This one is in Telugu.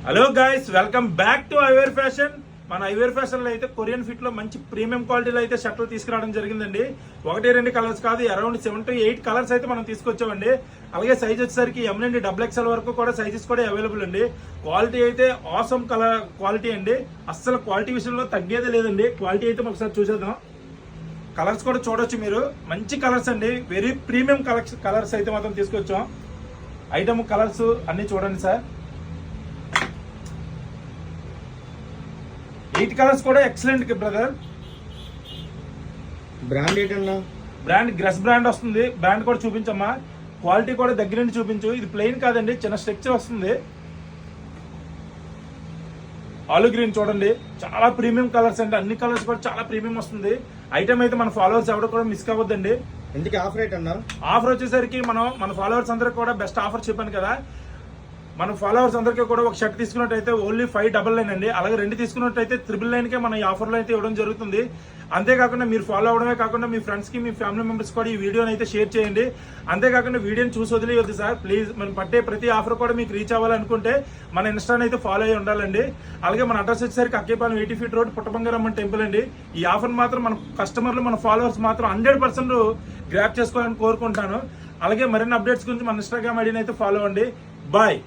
Hello guys, welcome back to ఐవేర్ fashion. మన ఐవేర్ ఫ్యాషన్ లో అయితే కొరియన్ ఫిట్ లో మంచి ప్రీమియం క్వాలిటీలో అయితే షర్ట్లు తీసుకురావడం జరిగిందండి. 1-2 కలర్స్ కాదు, అరౌండ్ 7 to 8 కలర్స్ అయితే మనం తీసుకొచ్చామండి. అలాగే సైజ్ వచ్చేసరికి M నుండి XXL వరకు కూడా సైజెస్ కూడా అవైలబుల్ అండి. క్వాలిటీ అయితే ఆసమ్ కలర్ క్వాలిటీ అండి. అస్సలు క్వాలిటీ విషయంలో తగ్గేదే లేదండి. క్వాలిటీ అయితే ఒకసారి చూసేద్దాం. కలర్స్ కూడా చూడొచ్చు మీరు, మంచి కలర్స్ అండి. వెరీ ప్రీమియం కలర్స్ అయితే మాత్రం తీసుకొచ్చాం. ఐటమ్ కలర్స్ అన్ని చూడండి సార్. 8 కలర్స్ కూడా ఎక్సలెంట్ బ్రదర్. బ్రాండ్ ఏంటన్నా? బ్రాండ్ గ్రెస్ బ్రాండ్ వస్తుంది. బ్రాండ్ కూడా చూపించమ్మా. క్వాలిటీ కూడా దగ్గర నుండి చూపించు. ఇది ప్లెయిన్ కాదండి, చిన్న స్ట్రక్చర్ వస్తుంది. ఆలివ్ గ్రీన్ చూడండి, చాలా ప్రీమియం కలర్స్ అండి. అన్ని కలర్స్ కూడా చాలా ప్రీమియం వస్తుంది. ఐటమ్ అయితే మన ఫాలోవర్స్ ఎవరు కూడా మిస్ కావద్దండి. ఎందుకు ఆఫర్ రేట్ అన్నా? ఆఫర్ వచ్చేసరికి మన ఫాలోవర్స్ అందరికి కూడా బెస్ట్ ఆఫర్ చెప్పాను కదా. మన ఫాలోవర్స్ అందరికీ కూడా ఒక షర్ట్ తీసుకున్నట్టయితే ఓన్లీ 599 అండి. అలాగే 2 తీసుకున్నట్టయితే 999కే మన ఈ ఆఫర్లో అయితే ఇవ్వడం జరుగుతుంది. అంతేకాకుండా మీరు ఫాలో అవడమే కాకుండా మీ ఫ్రెండ్స్ కి, మీ ఫ్యామిలీ మెంబర్స్ కూడా ఈ వీడియోని అయితే షేర్ చేయండి. అంతేకాకుండా వీడియోని చూసి వదిలేయొద్దు సార్ ప్లీజ్. మనం పట్టే ప్రతి ఆఫర్ కూడా మీకు రీచ్ అవ్వాలనుకుంటే మన ఇన్స్టాని అయితే ఫాలో అయ్యి ఉండాలండి. అలాగే మన అడ్రస్ వచ్చేసరికి అక్కేపాలెం 80 feet రోడ్, పుట్టబంగారమ్మ టెంపుల్ అండి. ఈ ఆఫర్ మాత్రం మన కస్టమర్లు, మన ఫాలోవర్స్ మాత్రం 100% గ్రాప్ చేసుకోవాలని కోరుకుంటాను. అలాగే మరిన్ని అప్డేట్స్ గురించి మన ఇన్స్టాగ్రామ్ ఐడిని అయితే ఫాలో అవ్వండి. బాయ్.